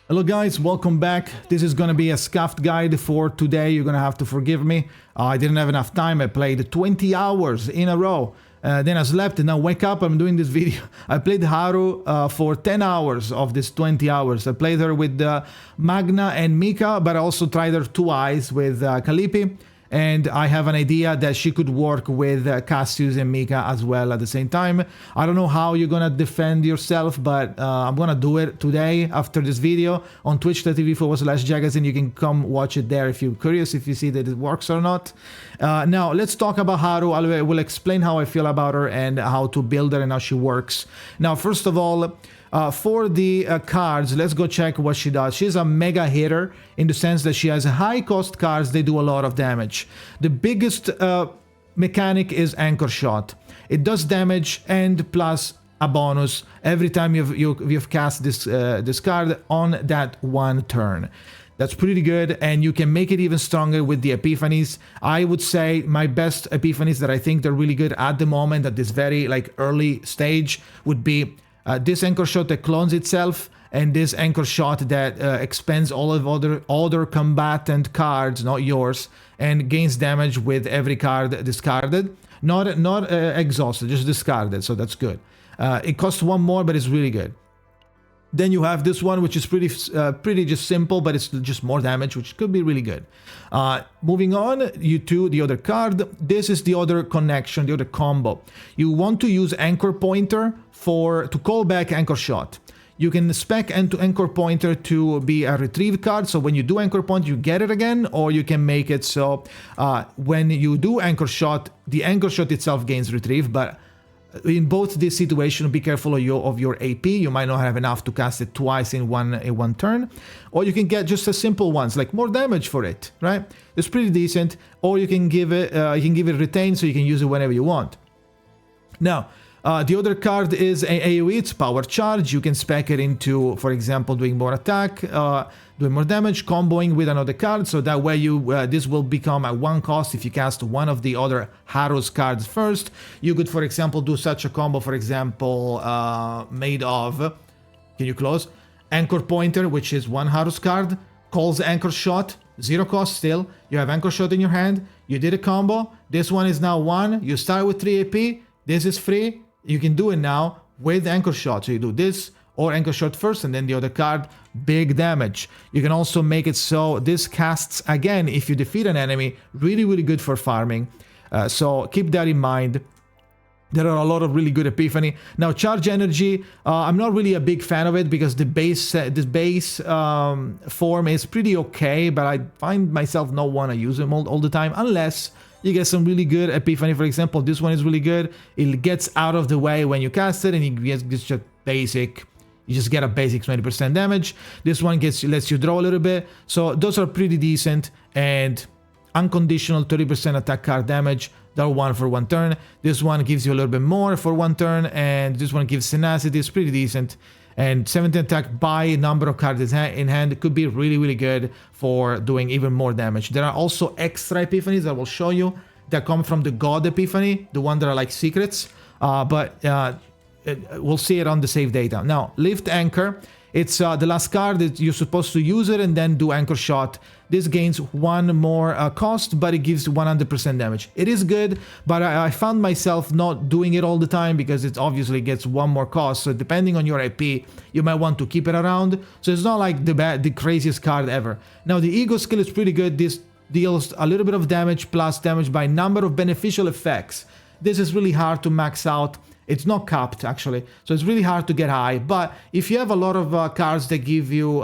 Hello guys, welcome back. This is gonna be a scuffed guide for today. You're gonna have to forgive me. I didn't have enough time. I played 20 hours in a row. Then I slept and now wake up, I'm doing this video. I played HARU for 10 hours of this 20 hours. I played her with Magna and Mika, but I also tried her twice with Kalipi. And I have an idea that she could work with Cassius and Mika as well at the same time. I don't know how you're gonna defend yourself, but I'm gonna do it today after this video on twitch.tv/Jakazin. You can come watch it there if you're curious, if you see that it works or not. Now, let's talk about HARU. I will explain how I feel about her and how to build her and how she works. Now, first of all, for the cards, let's go check what she does. She's a mega hitter in the sense that she has high cost cards. They do a lot of damage. The biggest mechanic is Anchor Shot. It does damage and plus a bonus every time you've cast this card on that one turn. That's pretty good, and you can make it even stronger with the Epiphanies. I would say my best Epiphanies that I think they're really good at the moment at this very early stage would be this Anchor Shot that clones itself, and this Anchor Shot that expends all of other combatant cards, not yours, and gains damage with every card discarded. Not exhausted, just discarded, so that's good. It costs one more, but it's really good. Then you have this one, which is pretty just simple, but it's just more damage, which could be really good. Moving on, you to the other card. This is the other connection, the other combo. You want to use Anchor Pointer to call back Anchor Shot. You can spec Anchor Pointer to be a retrieve card, so when you do Anchor Point, you get it again, or you can make it so when you do Anchor Shot, the Anchor Shot itself gains retrieve, but in both this situation, be careful of your AP. You might not have enough to cast it twice in one turn, or you can get just a simple ones like more damage for it, right? It's pretty decent. Or you can give it retain, so you can use it whenever you want. Now, the other card is AoE. It's Power Charge. You can spec it into, for example, doing more attack, doing more damage, comboing with another card, so that way this will become a one cost if you cast one of the other HARU's cards first. You could, for example, do such a combo, for example, made of, can you close? Anchor Pointer, which is one HARU's card, calls Anchor Shot, 0 cost still. You have Anchor Shot in your hand, you did a combo, this one is now 1, you start with 3 AP, this is free, you can do it now with Anchor Shot. So you do this, or Anchor Shot first, and then the other card, big damage. You can also make it so this casts again if you defeat an enemy, really, really good for farming. So keep that in mind. There are a lot of really good Epiphany. Now, Charge Energy, I'm not really a big fan of it because the base form is pretty okay, but I find myself not want to use them all the time unless you get some really good Epiphany. For example, this one is really good. It gets out of the way when you cast it, and it gets just basic. You just get a basic 20% damage. This one lets you draw a little bit. So those are pretty decent, and unconditional 30% attack card damage. They're one for one turn. This one gives you a little bit more for one turn, and this one gives tenacity. It's pretty decent. And 17 attack by number of cards in hand could be really, really good for doing even more damage. There are also extra Epiphanies that I will show you that come from the God Epiphany, the one that are like secrets. We'll see it on the save data. Now, Lift Anchor. It's the last card that you're supposed to use it and then do Anchor Shot. This gains one more cost, but it gives 100% damage. It is good, but I found myself not doing it all the time because it obviously gets one more cost. So depending on your AP, you might want to keep it around. So it's not like the craziest card ever. Now, the Ego skill is pretty good. This deals a little bit of damage plus damage by number of beneficial effects. This is really hard to max out. It's not capped, actually, so it's really hard to get high. But if you have a lot of cards that give you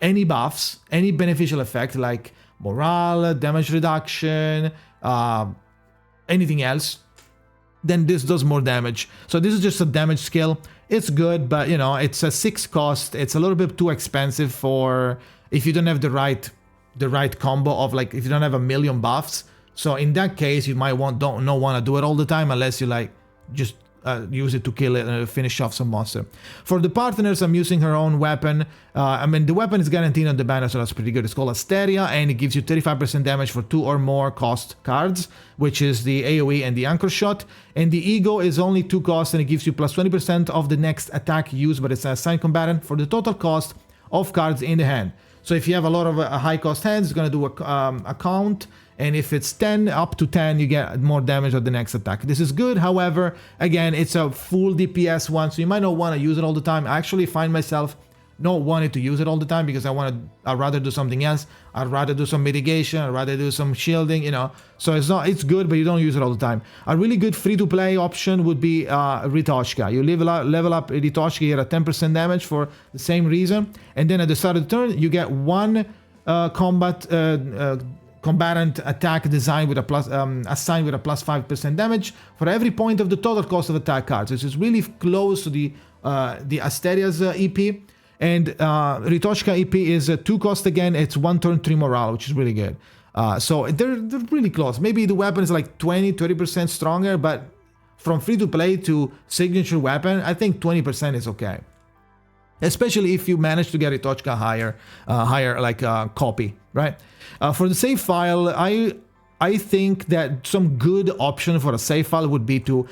any buffs, any beneficial effect, like morale, damage reduction, anything else, then this does more damage. So this is just a damage skill. It's good, but, you know, it's a 6 cost. It's a little bit too expensive for if you don't have the right combo of, like, if you don't have a million buffs. So in that case, you might want to do it all the time unless you just use it to kill it and finish off some monster. For the partners, I'm using her own weapon. The weapon is guaranteed on the banner, so that's pretty good. It's called Asteria, and it gives you 35% damage for 2 or more cost cards, which is the AoE and the Anchor Shot. And the Ego is only 2 costs, and it gives you plus 20% of the next attack used, but it's an assigned combatant for the total cost of cards in the hand. So if you have a lot of high cost hands, it's going to do a count, and if it's 10, up to 10, you get more damage on the next attack. This is good. However, again, it's a full DPS one, so you might not want to use it all the time. I actually find myself not wanting to use it all the time because I'd rather do something else. I'd rather do some mitigation. I'd rather do some shielding, you know. So it's good, but you don't use it all the time. A really good free-to-play option would be Ritoshka. You level up Ritoshka here at 10% damage for the same reason, and then at the start of the turn, you get one combatant attack design with a assigned with a plus 5% damage for every point of the total cost of attack cards. This is really close to the Asteria's EP. And Ritoshka EP is 2 cost again. It's 1 turn 3 morale, which is really good. So they're really close. Maybe the weapon is like 20-30% stronger, but from free to play to signature weapon, I think 20% is okay. Especially if you manage to get Ritoshka higher like copy, right? For the save file, I think that some good option for a save file would be to,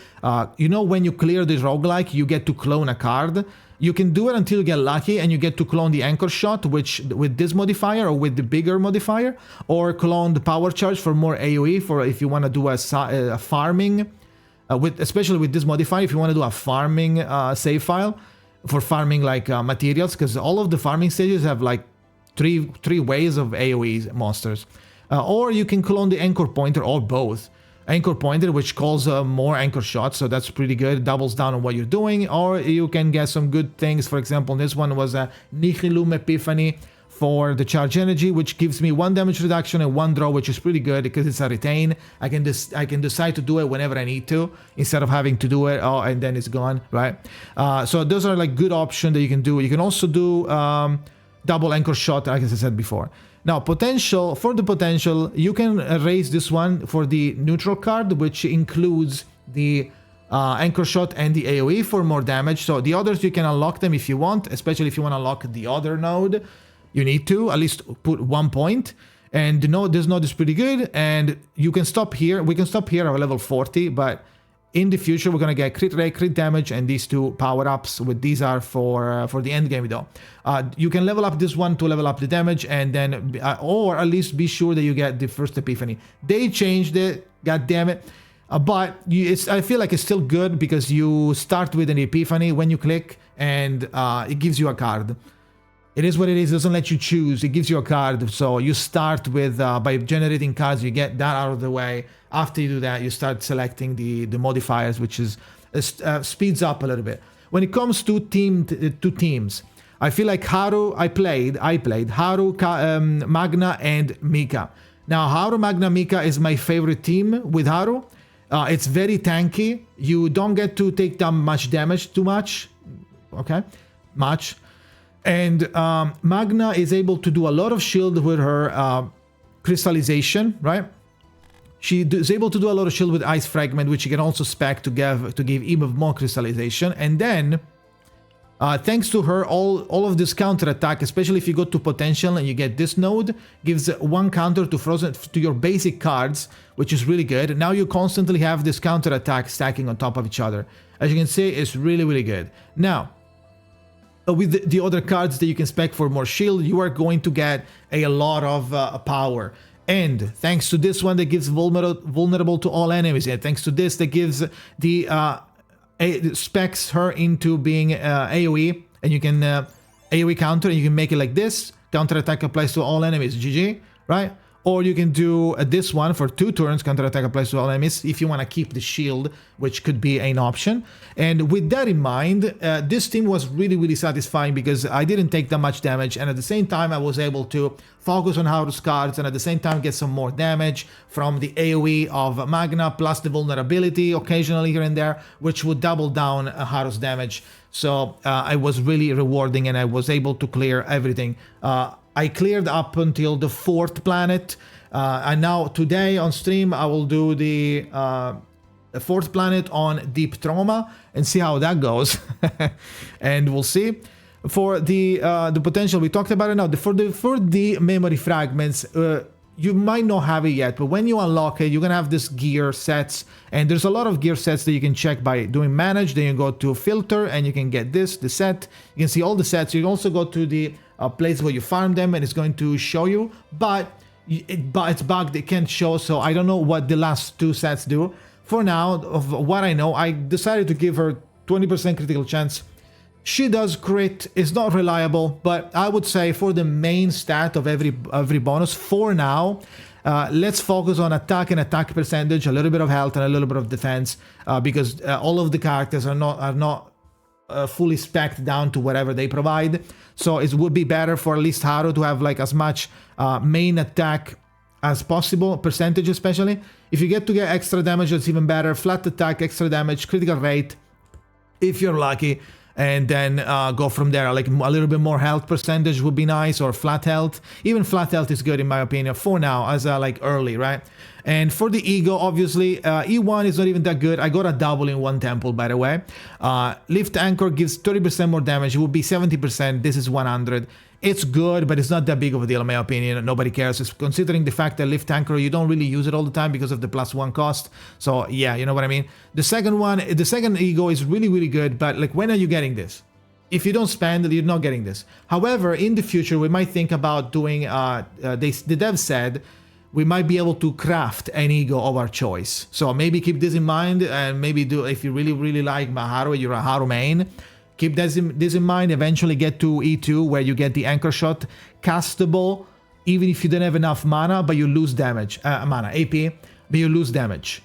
you know, when you clear this roguelike, you get to clone a card. You can do it until you get lucky and you get to clone the anchor shot, which with this modifier or with the bigger modifier, or clone the power charge for more AoE for if you want to do a farming, especially with this modifier, if you want to do a farming save file for farming like materials, because all of the farming stages have like three ways of AoE monsters. Or you can clone the anchor pointer or both. Anchor pointer, which calls more anchor shots, so that's pretty good. It doubles down on what you're doing. Or you can get some good things. For example, this one was a Nihilum Epiphany for the charge energy, which gives me 1 damage reduction and 1 draw, which is pretty good because it's a retain. I can decide to do it whenever I need to instead of having to do it and then it's gone, right? So those are like good options that you can do. You can also do double anchor shot, like I said before. Now, for the potential, you can raise this one for the neutral card, which includes the anchor shot and the AoE for more damage. So the others, you can unlock them if you want, especially if you want to unlock the other node. You need to at least put 1 point. And this node is pretty good, and you can stop here. We can stop here at level 40, but in the future, we're going to get crit rate, crit damage, and these 2 power-ups. These are for the end game, though. You can level up this one to level up the damage, and then, or at least be sure that you get the first Epiphany. They changed it, god damn it. But I feel like it's still good because you start with an Epiphany when you click, and it gives you a card. It is what it is. It doesn't let you choose. It gives you a card. So you start with, by generating cards, you get that out of the way. After you do that, you start selecting the modifiers, which is speeds up a little bit. When it comes to teams, I feel like HARU, I played HARU, Magna, and Mika. Now, HARU, Magna, Mika is my favorite team with HARU. It's very tanky. You don't get to take down much damage too much. Okay? Much. And Magna is able to do a lot of shield with her crystallization, right? She is able to do a lot of shield with Ice Fragment, which you can also spec to give even more crystallization. And then, thanks to her, all of this counter attack, especially if you go to potential and you get this node, gives 1 counter to frozen to your basic cards, which is really good. Now you constantly have this counter attack stacking on top of each other. As you can see, it's really, really good. Now, with the other cards that you can spec for more shield, you are going to get a lot of power. And thanks to this one that gives vulnerable to all enemies, and thanks to this that gives the specs her into being AoE, and you can AoE counter, and you can make it like this. Counter attack applies to all enemies, GG, right? Or you can do this one for 2 turns, counter attack applies to all enemies, if you want to keep the shield, which could be an option. And with that in mind, this team was really, really satisfying because I didn't take that much damage, and at the same time I was able to focus on Haru's cards, and at the same time get some more damage from the AoE of Magna, plus the vulnerability occasionally here and there, which would double down Haru's damage. So it was really rewarding, and I was able to clear everything. I cleared up until the 4th planet, and now today on stream I will do the 4th planet on Deep Trauma and see how that goes. And we'll see. For the potential, we talked about it now. For the memory fragments, you might not have it yet, but when you unlock it, you're gonna have this gear sets, and there's a lot of gear sets that you can check by doing manage. Then you go to filter, and you can get the set. You can see all the sets. You can also go to the place where you farm them, and it's going to show you, but it's bugged, it can't show, so I don't know what the last two sets do. For now, of what I know, I decided to give her 20% critical chance. She does crit, it's not reliable, but I would say for the main stat of every bonus, for now, let's focus on attack and attack percentage, a little bit of health and a little bit of defense, because all of the characters are not fully spec'd down to whatever they provide. So it would be better for at least HARU to have like as much main attack as possible, percentage especially. If you get extra damage, that's even better. Flat attack, extra damage, critical rate, if you're lucky. And then go from there. Like a little bit more health percentage would be nice, or flat health. Even flat health is good in my opinion for now, as like early, right? And for the ego, obviously, E1 is not even that good. I got a double in one temple, by the way. Lift Anchor gives 30% more damage. It would be 70%. This is 100. It's good, but it's not that big of a deal in my opinion. Nobody cares. It's considering the fact that Lift Anchor, you don't really use it all the time because of the +1 cost. So yeah, you know what I mean? The second ego is really, really good, but like when are you getting this? If you don't spend, you're not getting this. However, in the future, we might think about doing, the dev said, we might be able to craft an ego of our choice. So maybe keep this in mind, and maybe do, if you really, really like HARU, you're a HARU main, keep this in mind. Eventually get to E2 where you get the anchor shot, castable, even if you don't have enough mana, but you lose damage, mana, AP, but you lose damage.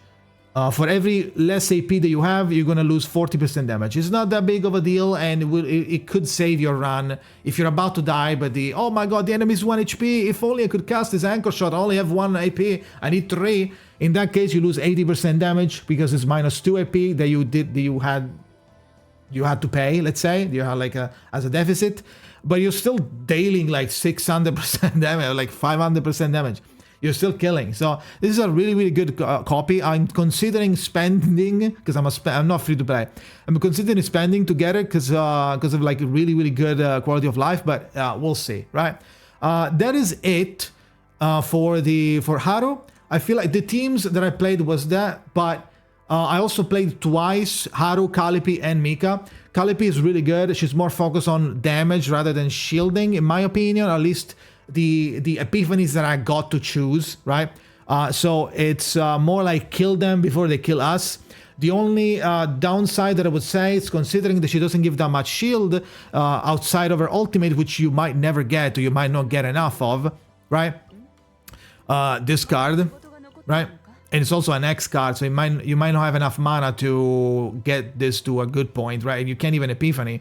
For every less AP that you have, you're gonna lose 40% damage. It's not that big of a deal, and it could save your run if you're about to die. But oh my god, the enemy's 1 HP. If only I could cast this anchor shot. I only have 1 AP. I need 3. In that case, you lose 80% damage because it's -2 AP that you had to pay. Let's say you had like as a deficit, but you're still dealing like 600% damage, like 500% damage. You're still killing. So this is a really, really good copy. I'm considering spending, because I'm not free to play. I'm considering spending to get it because of like really, really good quality of life. But we'll see, right? That is it for HARU. I feel like the teams that I played was that, but I also played twice HARU, Calliope, and Mika. Calliope is really good. She's more focused on damage rather than shielding, in my opinion, at least. The epiphanies that I got to choose, right? So it's more like kill them before they kill us. The only downside that I would say is considering that she doesn't give that much shield outside of her ultimate, which you might never get or you might not get enough of, right? This card, right? And it's also an X card, so you might not have enough mana to get this to a good point, right? You can't even Epiphany.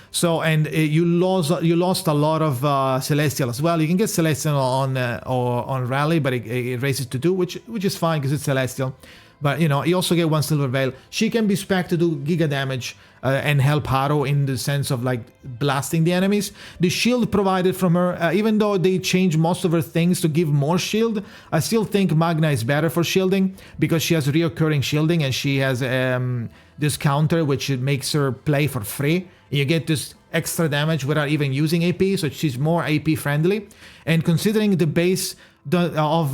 So, and you lost a lot of Celestial as well. You can get Celestial on Rally, but it raises to 2, which is fine because it's Celestial. But, you know, you also get 1 Silver Veil. She can be spec'd to do giga damage and help HARU in the sense of, like, blasting the enemies. The shield provided from her, even though they changed most of her things to give more shield, I still think Magna is better for shielding because she has reoccurring shielding and she has this counter which makes her play for free. You get this extra damage without even using AP, so she's more AP friendly. And considering the base of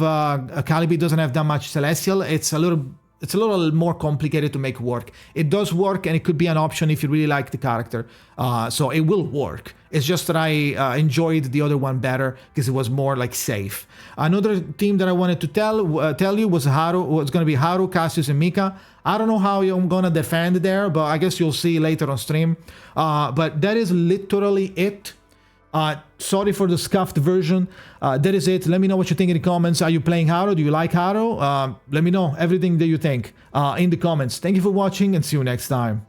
Calliope doesn't have that much Celestial, it's a little more complicated to make work. It does work, and it could be an option if you really like the character. So it will work. It's just that I enjoyed the other one better because it was more like safe. Another team that I wanted to tell you was HARU. Was going to be HARU, Cassius, and Mika. I don't know how I'm gonna defend there, but I guess you'll see later on stream. But that is literally it. Sorry for the scuffed version. That is it. Let me know what you think in the comments. Are you playing HARU? Do you like HARU? Let me know everything that you think in the comments. Thank you for watching and see you next time.